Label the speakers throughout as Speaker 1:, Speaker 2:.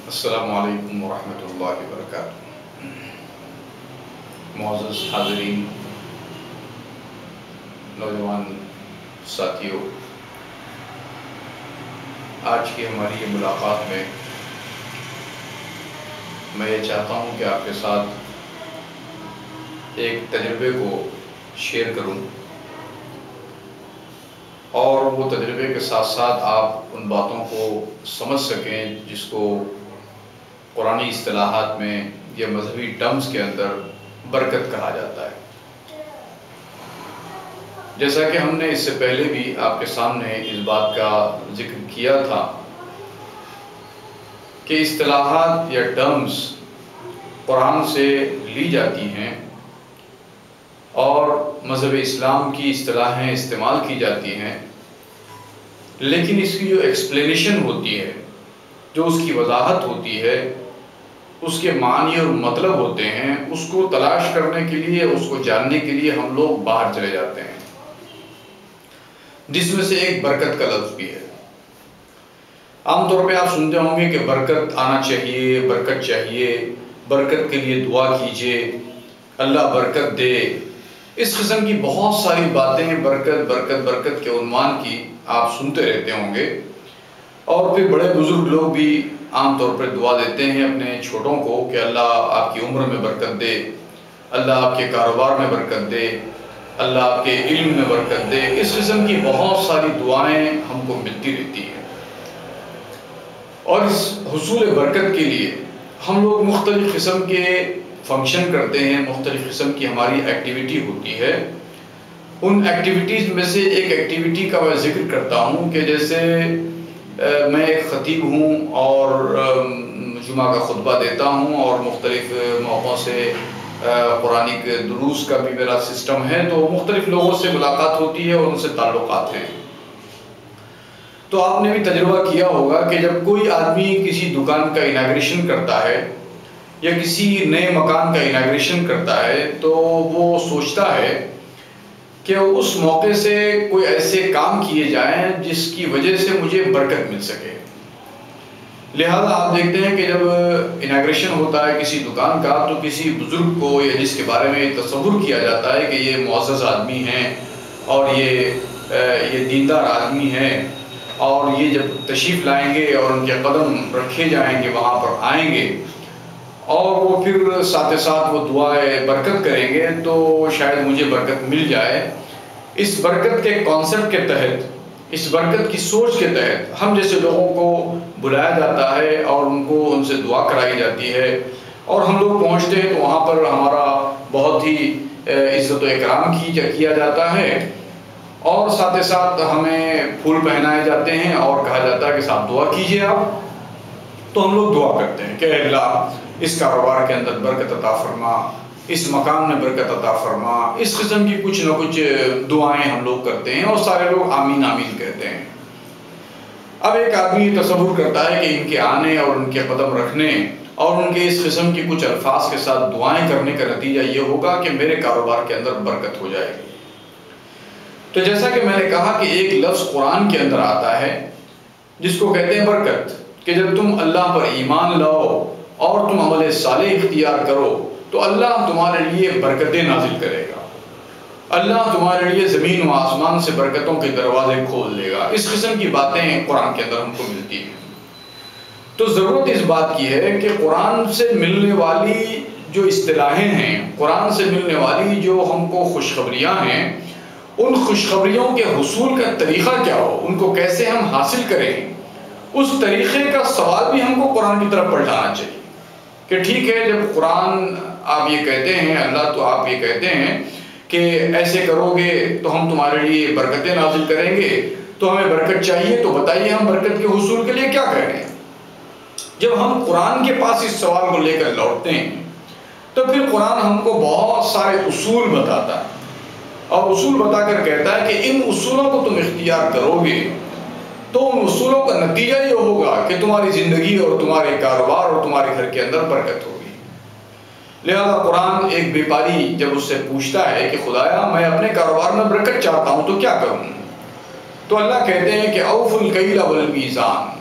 Speaker 1: السلام علیکم ورحمۃ اللہ وبرکاتہ۔ معزز حاضرین، نوجوان ساتھیوں، آج کی ہماری یہ ملاقات میں یہ چاہتا ہوں کہ آپ کے ساتھ ایک تجربے کو شیئر کروں اور وہ تجربے کے ساتھ ساتھ آپ ان باتوں کو سمجھ سکیں جس کو قرآنی اصطلاحات میں یا مذہبی ٹرمز کے اندر برکت کہا جاتا ہے۔ جیسا کہ ہم نے اس سے پہلے بھی آپ کے سامنے اس بات کا ذکر کیا تھا کہ اصطلاحات یا ٹرمز قرآن سے لی جاتی ہیں اور مذہب اسلام کی اصطلاحیں استعمال کی جاتی ہیں، لیکن اس کی جو ایکسپلینیشن ہوتی ہے، جو اس کی وضاحت ہوتی ہے، اس کے معنی اور مطلب ہوتے ہیں، اس کو تلاش کرنے کے لیے، اس کو جاننے کے لیے ہم لوگ باہر چلے جاتے ہیں، جس میں سے ایک برکت کا لفظ بھی ہے۔ عام طور پہ آپ سنتے ہوں گے کہ برکت آنا چاہیے، برکت چاہیے، برکت کے لیے دعا کیجئے، اللہ برکت دے۔ اس قسم کی بہت ساری باتیں برکت برکت برکت کے عنوان کی آپ سنتے رہتے ہوں گے، اور پھر بڑے بزرگ لوگ بھی عام طور پر دعا دیتے ہیں اپنے چھوٹوں کو کہ اللہ آپ کی عمر میں برکت دے، اللہ آپ کے کاروبار میں برکت دے، اللہ آپ کے علم میں برکت دے۔ اس قسم کی بہت ساری دعائیں ہم کو ملتی رہتی ہیں، اور اس حصول برکت کے لیے ہم لوگ مختلف قسم کے فنکشن کرتے ہیں، مختلف قسم کی ہماری ایکٹیویٹی ہوتی ہے۔ ان ایکٹیویٹیز میں سے ایک ایکٹیویٹی کا میں ذکر کرتا ہوں کہ جیسے میں ایک خطیب ہوں اور جمعہ کا خطبہ دیتا ہوں، اور مختلف موقعوں سے قرآنک دروس کا بھی میرا سسٹم ہے، تو مختلف لوگوں سے ملاقات ہوتی ہے اور ان سے تعلقات ہیں۔ تو آپ نے بھی تجربہ کیا ہوگا کہ جب کوئی آدمی کسی دکان کا اناگریشن کرتا ہے یا کسی نئے مکان کا اناگریشن کرتا ہے تو وہ سوچتا ہے کہ اس موقع سے کوئی ایسے کام کیے جائیں جس کی وجہ سے مجھے برکت مل سکے۔ لہذا آپ دیکھتے ہیں کہ جب اناگریشن ہوتا ہے کسی دکان کا تو کسی بزرگ کو یا جس کے بارے میں تصور کیا جاتا ہے کہ یہ معزز آدمی ہیں اور یہ دیندار آدمی ہیں، اور یہ جب تشریف لائیں گے اور ان کے قدم رکھے جائیں گے، وہاں پر آئیں گے اور وہ پھر ساتھ ساتھ وہ دعائیں برکت کریں گے تو شاید مجھے برکت مل جائے۔ اس برکت کے کانسیپٹ کے تحت، اس برکت کی سوچ کے تحت ہم جیسے لوگوں کو بلایا جاتا ہے اور ان سے دعا کرائی جاتی ہے، اور ہم لوگ پہنچتے ہیں تو وہاں پر ہمارا بہت ہی عزت و اکرام کیا جاتا ہے، اور ساتھ ساتھ ہمیں پھول پہنائے جاتے ہیں اور کہا جاتا ہے کہ صاحب دعا کیجئے آپ۔ تو ہم لوگ دعا کرتے ہیں کہ اللہ اس کاروبار کے اندر برکت عطا فرما، اس مکان میں برکت عطا فرما۔ اس قسم کی کچھ نہ کچھ دعائیں ہم لوگ کرتے ہیں اور سارے لوگ آمین آمین کہتے ہیں۔ اب ایک آدمی تصور کرتا ہے کہ ان کے آنے اور ان کے قدم رکھنے اور ان کے اس قسم کی کچھ الفاظ کے ساتھ دعائیں کرنے کا نتیجہ یہ ہوگا کہ میرے کاروبار کے اندر برکت ہو جائے گی۔ تو جیسا کہ میں نے کہا کہ ایک لفظ قرآن کے اندر آتا ہے جس کو کہتے ہیں برکت، کہ جب تم اللہ پر ایمان لاؤ اور تم عمل صالح اختیار کرو تو اللہ تمہارے لیے برکتیں نازل کرے گا، اللہ تمہارے لیے زمین و آسمان سے برکتوں کے دروازے کھول دے گا۔ اس قسم کی باتیں قرآن کے اندر ہم کو ملتی ہیں۔ تو ضرورت اس بات کی ہے کہ قرآن سے ملنے والی جو اصطلاحیں ہیں، قرآن سے ملنے والی جو ہم کو خوشخبریاں ہیں، ان خوشخبریوں کے حصول کا طریقہ کیا ہو، ان کو کیسے ہم حاصل کریں، اس طریقے کا سوال بھی ہم کو قرآن کی طرف پلٹانا چاہیے کہ ٹھیک ہے، جب قرآن آپ یہ کہتے ہیں، اللہ تو آپ یہ کہتے ہیں کہ ایسے کرو گے تو ہم تمہارے لیے برکتیں نازل کریں گے، تو ہمیں برکت چاہیے، تو بتائیے ہم برکت کے حصول کے لیے کیا کریں۔ جب ہم قرآن کے پاس اس سوال کو لے کر لوٹتے ہیں تو پھر قرآن ہم کو بہت سارے اصول بتاتا ہے، اور اصول بتا کر کہتا ہے کہ ان اصولوں کو تم اختیار کرو گے تو ان اصولوں کا نتیجہ یہ ہوگا کہ تمہاری زندگی اور تمہارے کاروبار اور تمہارے گھر کے اندر برکت ہوگی۔ لہذا قرآن ایک بیپاری جب اس سے پوچھتا ہے کہ خدایا میں اپنے کاروبار میں برکت چاہتا ہوں تو کیا کروں، تو اللہ کہتے ہیں کہ اوفوا الکیل والمیزان،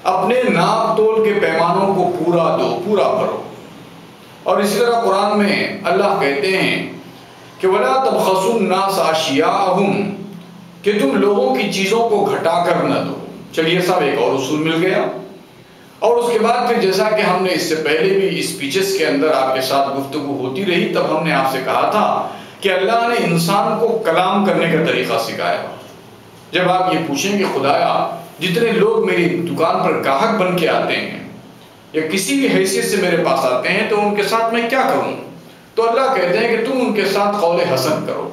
Speaker 1: اپنے ناپ تول کے پیمانوں کو پورا دو، پورا کرو۔ اور اسی طرح قرآن میں اللہ کہتے ہیں کہ وَلَا تَبْخَسُوا النَّاسَ أَشْيَاءَهُمْ، کہ تم لوگوں کی چیزوں کو گھٹا کر نہ دو۔ چلیے صاحب ایک اور اصول مل گیا۔ اور اس کے بعد پھر جیسا کہ ہم نے اس سے پہلے بھی اسپیچز کے اندر آپ کے ساتھ گفتگو ہوتی رہی، تب ہم نے آپ سے کہا تھا کہ اللہ نے انسان کو کلام کرنے کا طریقہ سکھایا۔ جب آپ یہ پوچھیں کہ خدایا جتنے لوگ میری دکان پر گاہک بن کے آتے ہیں یا کسی بھی حیثیت سے میرے پاس آتے ہیں تو ان کے ساتھ میں کیا کروں، تو اللہ کہتے ہیں کہ تم ان کے ساتھ قول حسن کرو،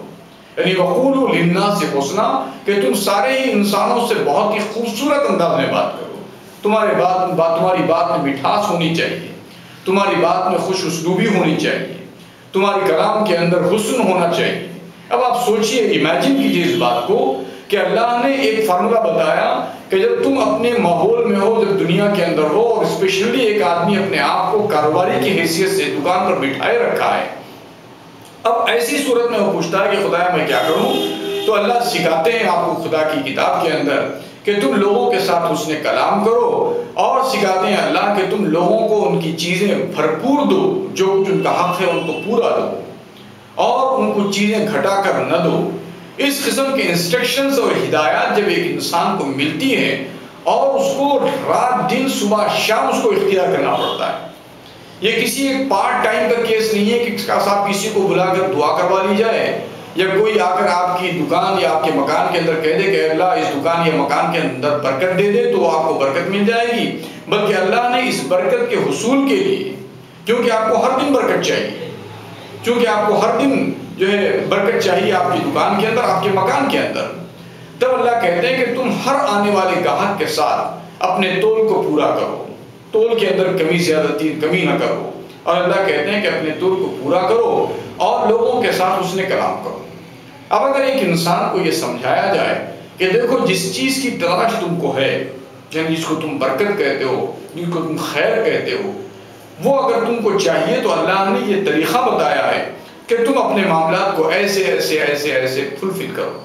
Speaker 1: یعنی وَقُولُوا لِلنَّاسِ حُسْنًا، کہ تم سارے ہی انسانوں سے بہت ہی خوبصورت انداز میں بات کرو۔ تمہاری بات میں مٹھاس ہونی چاہیے، تمہاری بات میں خوش اسلوبی ہونی چاہیے، تمہاری کلام کے اندر حسن ہونا چاہیے۔ اب آپ سوچئے، امیجن کیجئے اس بات کو کہ اللہ نے ایک فارمولہ بتایا کہ جب تم اپنے ماحول میں ہو، جب دنیا کے اندر ہو، اور اسپیشلی ایک آدمی اپنے آپ کو کاروباری کی حیثیت سے دکان پر بٹھائے رکھا ہے، اب ایسی صورت میں وہ پوچھتا ہے کہ خدایا میں کیا کروں، تو اللہ سکھاتے ہیں آپ کو خدا کی کتاب کے اندر کہ تم لوگوں کے ساتھ حسن کلام کرو، اور سکھاتے ہیں اللہ کہ تم لوگوں کو ان کی چیزیں بھرپور دو، جو کچھ ان کا حق ہے ان کو پورا دو، اور ان کو چیزیں گھٹا کر نہ دو۔ اس قسم کے انسٹرکشنز اور ہدایات جب ایک انسان کو ملتی ہیں اور اس کو رات دن صبح شام اس کو اختیار کرنا پڑتا ہے، یہ کسی ایک پارٹ ٹائم کا کیس نہیں ہے کہ صاحب کسی کو بلا کر دعا کروا لی جائے، یا کوئی آ کر آپ کی دکان یا آپ کے مکان کے اندر کہہ دے کہ اللہ اس دکان یا مکان کے اندر برکت دے دے تو آپ کو برکت مل جائے گی، بلکہ اللہ نے اس برکت کے حصول کے لیے، کیونکہ آپ کو ہر دن برکت چاہیے، چونکہ آپ کو ہر دن جو ہے برکت چاہیے آپ کی دکان کے اندر، آپ کے مکان کے اندر، تب اللہ کہتے ہیں کہ تم ہر آنے والے گاہک کے ساتھ اپنے تول کو پورا کرو، تول کے اندر کمی زیادتی کمی نہ کرو، اور اللہ کہتے ہیں کہ اپنے تول کو پورا کرو اور لوگوں کے ساتھ حسن کلام کرو۔ اب اگر ایک انسان کو یہ سمجھایا جائے کہ دیکھو جس چیز کی تلاش تم کو ہے، یعنی جس کو تم برکت کہتے ہو، جس کو تم خیر کہتے ہو، وہ اگر تم کو چاہیے تو اللہ نے یہ طریقہ بتایا ہے کہ تم اپنے معاملات کو ایسے ایسے ایسے ایسے فلفل کرو۔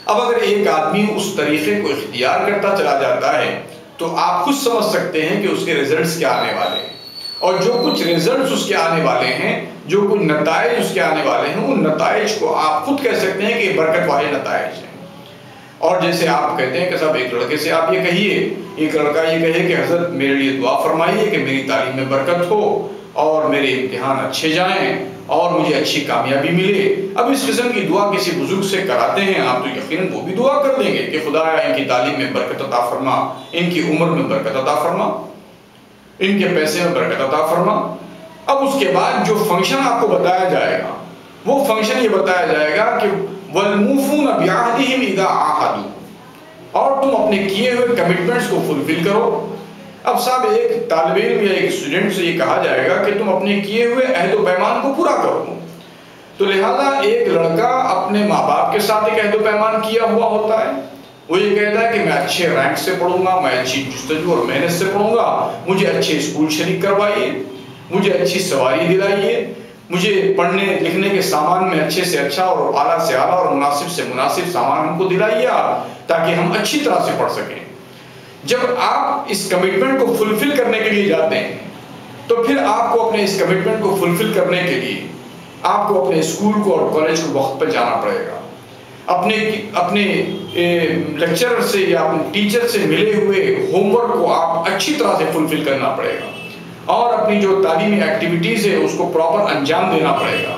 Speaker 1: اب اگر ایک آدمی اس طریقے کو اختیار کرتا چلا جاتا ہے تو آپ خود سمجھ سکتے ہیں کہ اس کے ریزلٹس کیا آنے والے ہیں، اور جو کچھ ریزلٹس اس کے آنے والے ہیں، جو کچھ نتائج اس کے آنے والے ہیں، ان نتائج کو آپ خود کہہ سکتے ہیں کہ یہ برکت والے نتائج ہیں۔ اور جیسے آپ کہتے ہیں کہ صاحب ایک لڑکے سے آپ یہ کہیے، ایک لڑکا یہ کہے کہ حضرت میرے لیے دعا فرمائیے کہ میری تعلیم میں برکت ہو اور میرے امتحان اچھے جائیں اور مجھے اچھی کامیابی ملے۔ اب اس قسم کی دعا کسی بزرگ سے کراتے ہیں آپ تو یقیناً وہ بھی دعا کر دیں گے کہ خدایا ان کی تعلیم میں برکت عطا فرما، ان کی عمر میں برکت عطا فرما، ان کے پیسے میں برکت عطا فرما۔ اب اس کے بعد جو فنکشن آپ کو بتایا جائے گا، وہ فنکشن یہ بتایا جائے گا کہ وَالْمُوفُونَ بِعَهْدِهِمْ إِذَا عَاهَدُوا، اور تم اپنے کیے ہوئے کمٹمنٹس کو فلفل کرو۔ اب صاحب ایک طالب علم یا ایک اسٹوڈنٹ سے یہ کہا جائے گا کہ تم اپنے کیے ہوئے عہد و پیمان کو پورا کرو، تو لہذا ایک لڑکا اپنے ماں باپ کے ساتھ ایک عہد و پیمان کیا ہوا ہوتا ہے، وہ یہ کہتا ہے کہ میں اچھے رینک سے پڑھوں گا، میں اچھی جستجو اور محنت سے پڑھوں گا، مجھے اچھے اسکول شریک کروائیے، مجھے اچھی سواری دلائیے، مجھے پڑھنے لکھنے کے سامان میں اچھے سے اچھا اور اعلیٰ سے اعلیٰ اور مناسب سے مناسب سامان ہم کو دلائیے آپ، تاکہ ہم اچھی طرح سے پڑھ سکیں۔ جب آپ اس کمٹمنٹ کو فلفل کرنے کے لیے جاتے ہیں تو پھر آپ کو اپنے اس کمٹمنٹ کو فلفل کرنے کے لیے آپ کو اپنے اسکول کو اور کالج کو وقت پہ جانا پڑے گا، اپنے لیکچرر سے یا اپنے ٹیچر سے ملے ہوئے ہوم ورک کو آپ اچھی طرح سے فلفل کرنا پڑے گا، اور اپنی جو تعلیمی ایکٹیویٹیز ہے اس کو پراپر انجام دینا پڑے گا۔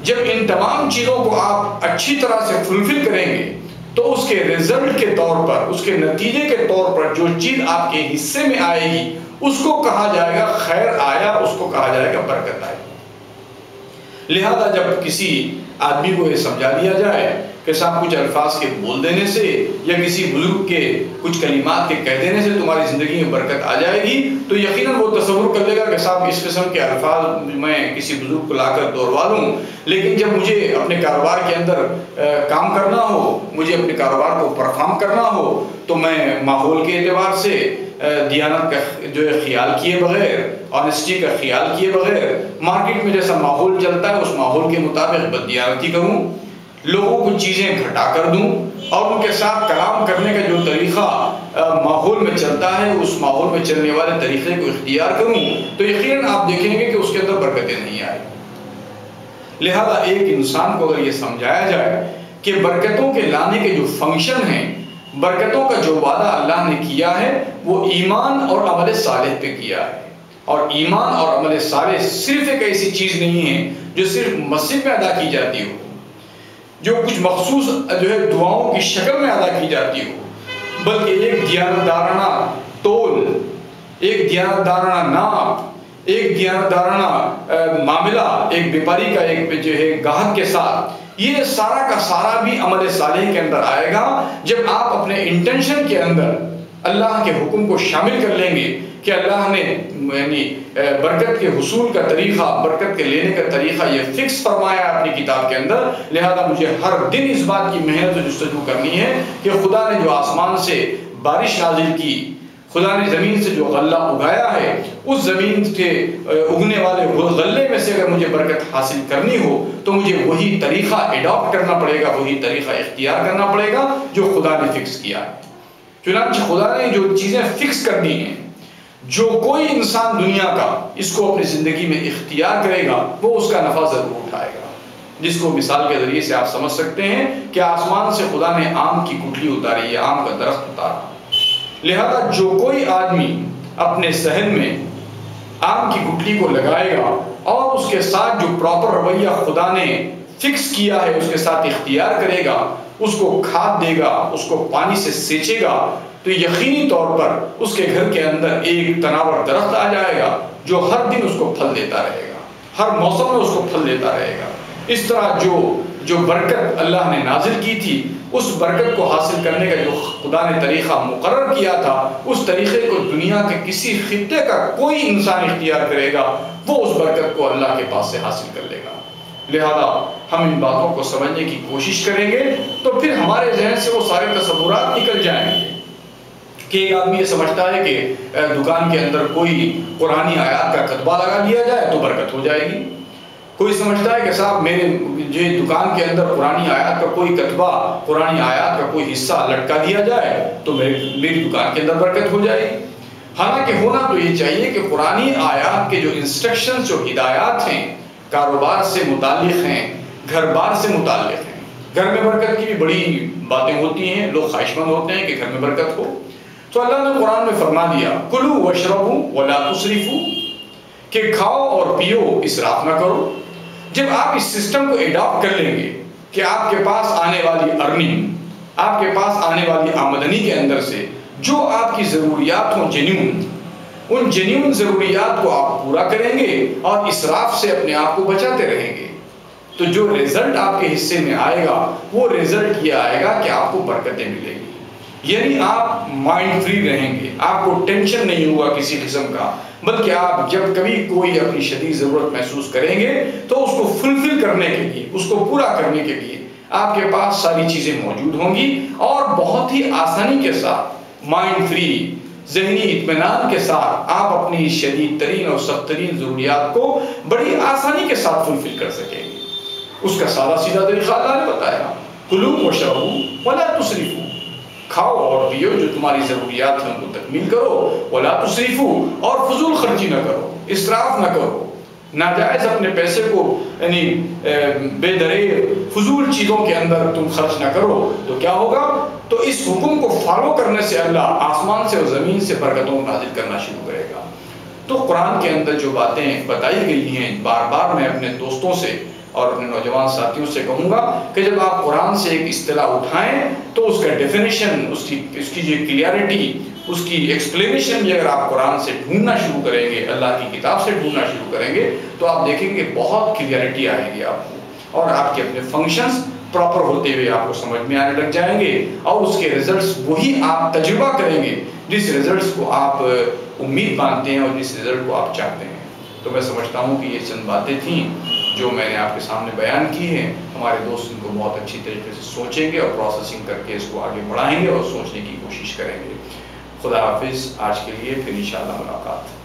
Speaker 1: جب ان تمام چیزوں کو آپ اچھی طرح سے فلفل کریں گے تو اس کے ریزلٹ کے طور پر، اس کے نتیجے کے طور پر جو چیز آپ کے حصے میں آئے گی اس کو کہا جائے گا خیر آیا، اس کو کہا جائے گا برکت آئی۔ لہذا جب کسی آدمی کو یہ سمجھا دیا جائے کہ صاحب کچھ الفاظ کے بول دینے سے یا کسی بزرگ کے کچھ کلمات کے کہہ دینے سے تمہاری زندگی میں برکت آ جائے گی، تو یقیناً وہ تصور کر لے گا کہ صاحب اس قسم کے الفاظ میں کسی بزرگ کو لا کر دوہروا لوں، لیکن جب مجھے اپنے کاروبار کے اندر کام کرنا ہو، مجھے اپنے کاروبار کو پرفارم کرنا ہو، تو میں ماحول کے اعتبار سے دیانت کا جو ہے خیال کیے بغیر، آنیسٹی کا خیال کیے بغیر، مارکیٹ میں جیسا ماحول چلتا ہے اس ماحول کے مطابق بددیانتی کروں، لوگوں کو چیزیں گھٹا کر دوں، اور ان کے ساتھ کلام کرنے کا جو طریقہ ماحول ماحول میں چلتا ہے اس ماحول میں چلنے والے طریقے کو اختیار کروں تو یقیناً آپ دیکھیں گے کہ اس کے اندر برکتیں نہیں آئیں۔ لہذا ایک انسان کو اگر یہ سمجھایا جائے کہ برکتوں کے لانے کے جو فنکشن ہیں، برکتوں کا جو وعدہ اللہ نے کیا ہے وہ ایمان اور عمل صالح پہ کیا ہے، اور ایمان اور عمل صالح صرف ایک ایسی چیز نہیں ہے جو صرف مسجد میں ادا کی جاتی ہو، جو کچھ مخصوص دعاؤں کی شکل میں ادا کی جاتی ہو، بلکہ ایک دیانتدارانہ تول، ایک دیانتدارانہ ناپ، ایک دیانتدارانہ معاملہ ایک بیپاری کا ایک گاہک کے ساتھ، یہ سارا کا سارا بھی عمل صالح کے اندر آئے گا جب آپ اپنے انٹینشن کے اندر اللہ کے حکم کو شامل کر لیں گے کہ اللہ نے یعنی برکت کے حصول کا طریقہ، برکت کے لینے کا طریقہ یہ فکس فرمایا ہے اپنی کتاب کے اندر، لہذا مجھے ہر دن اس بات کی محنت و جستجو کرنی ہے کہ خدا نے جو آسمان سے بارش نازل کی، خدا نے زمین سے جو غلہ اگایا ہے، اس زمین کے اگنے والے غلے میں سے اگر مجھے برکت حاصل کرنی ہو تو مجھے وہی طریقہ ایڈاپٹ کرنا پڑے گا، وہی طریقہ اختیار کرنا پڑے گا جو خدا نے فکس کیا ہے۔ چنانچہ خدا نے جو چیزیں فکس کر دی ہیں، جو کوئی انسان دنیا کا اس کو اپنی زندگی میں اختیار کرے گا وہ اس کا نفع ضرور اٹھائے گا، جس کو مثال کے ذریعے سے آپ سمجھ سکتے ہیں کہ آسمان سے خدا نے آم کی گٹھلی اتاری ہے، آم کا درخت اتارا، لہذا جو کوئی آدمی اپنے صحن میں آم کی گٹھلی کو لگائے گا اور اس کے ساتھ جو پراپر رویہ خدا نے فکس کیا ہے اس کے ساتھ اختیار کرے گا، اس کو کھاد دے گا، اس کو پانی سے سینچے گا، تو یقینی طور پر اس کے گھر کے اندر ایک تناور درخت آ جائے گا جو ہر دن اس کو پھل دیتا رہے گا، ہر موسم میں اس کو پھل دیتا رہے گا۔ اس طرح جو برکت اللہ نے نازل کی تھی، اس برکت کو حاصل کرنے کا جو خدا نے طریقہ مقرر کیا تھا، اس طریقے کو دنیا کے کسی خطے کا کوئی انسان اختیار کرے گا وہ اس برکت کو اللہ کے پاس سے حاصل کر لے گا۔ لہذا ہم ان باتوں کو سمجھنے کی کوشش کریں گے تو پھر ہمارے ذہن سے وہ سارے تصورات نکل جائیں گے کہ ایک آدمی یہ سمجھتا ہے کہ دکان کے اندر کوئی قرآنی آیات کا کتبہ لگا دیا جائے تو برکت ہو جائے گی، کوئی سمجھتا ہے کہ صاحب میرے دکان کے اندر قرآنی آیات کا کوئی کتبہ، قرآنی آیات کا کوئی حصہ لٹکا دیا جائے تو میری دکان کے اندر برکت ہو جائے گی۔ حالانکہ ہونا تو یہ چاہیے کہ قرآنی آیات کے جو انسٹرکشنز، جو ہدایات ہیں، کاروبار سے متعلق ہیں، گھر بار سے متعلق ہیں، گھر میں برکت کی بھی بڑی باتیں ہوتی ہیں، لوگ خواہش مند ہوتے ہیں کہ گھر میں برکت ہو، تو اللہ نے قرآن میں فرما دیا کلوا واشربوا ولا تسرفوا، کہ کھاؤ اور پیو، اسراف نہ کرو۔ جب آپ اس سسٹم کو ایڈاپٹ کر لیں گے کہ آپ کے پاس آنے والی ارننگ، آپ کے پاس آنے والی آمدنی کے اندر سے جو آپ کی ضروریات ہوں جینیون، ان جینیون ضروریات کو آپ پورا کریں گے اور اسراف سے اپنے آپ کو بچاتے رہیں گے، تو جو رزلٹ آپ کے حصے میں آئے گا وہ رزلٹ یہ آئے گا کہ آپ کو برکتیں ملیں گی، یعنی آپ مائنڈ فری رہیں گے، آپ کو ٹینشن نہیں ہوگا کسی قسم کا، بلکہ آپ جب کبھی کوئی اپنی شدید ضرورت محسوس کریں گے تو اس کو فلفل کرنے کے لیے، اس کو پورا کرنے کے لیے آپ کے پاس ساری چیزیں موجود ہوں گی، اور بہت ہی آسانی کے ساتھ مائنڈ فری، ذہنی اطمینان کے ساتھ آپ اپنی شدید ترین اور سخت ترین ضروریات کو بڑی آسانی کے ساتھ فلفل کر سکیں گے۔ اس کا سادہ سیدھا طریقہ اللہ نے بتایا، کلوا واشربوا ولا تسرفوا، کھاؤ اور پیو، جو تمہاری ضروریات ہیں ان کو تکمیل کرو، ولا تسرفوا، اور فضول خرچی نہ کرو، اسراف نہ کرو، ناجائز اپنے پیسے کو یعنی بے دریغ فضول چیزوں کے اندر تم خرچ نہ کرو، تو کیا ہوگا؟ تو اس حکم کو فالو کرنے سے اللہ آسمان سے اور زمین سے برکتوں کو نازل کرنا شروع کرے گا۔ تو قرآن کے اندر جو باتیں بتائی گئی ہیں، بار بار میں اپنے دوستوں سے اور اپنے نوجوان ساتھیوں سے کہوں گا کہ جب آپ قرآن سے ایک اصطلاح اٹھائیں تو اس کا ڈیفینیشن، اس کی جو کلیئرٹی، اس کی ایکسپلینیشن بھی اگر آپ قرآن سے ڈھونڈنا شروع کریں گے، اللہ کی کتاب سے ڈھونڈنا شروع کریں گے، تو آپ دیکھیں گے بہت کلیئرٹی آئے گی آپ کو، اور آپ کے اپنے فنکشنز پراپر ہوتے ہوئے آپ کو سمجھ میں آنے لگ جائیں گے، اور اس کے ریزلٹس وہی آپ تجربہ کریں گے جس ریزلٹس کو آپ امید مانتے ہیں اور جس رزلٹ کو آپ چاہتے ہیں۔ تو میں سمجھتا ہوں کہ یہ چند باتیں تھیں جو میں نے آپ کے سامنے بیان کی ہیں، ہمارے دوست ان کو بہت اچھی طریقے سے سوچیں گے اور پروسیسنگ کر کے اس کو آگے بڑھائیں گے اور سوچنے کی کوشش کریں گے۔ خدا حافظ، آج کے لیے پھر انشاءاللہ ملاقات۔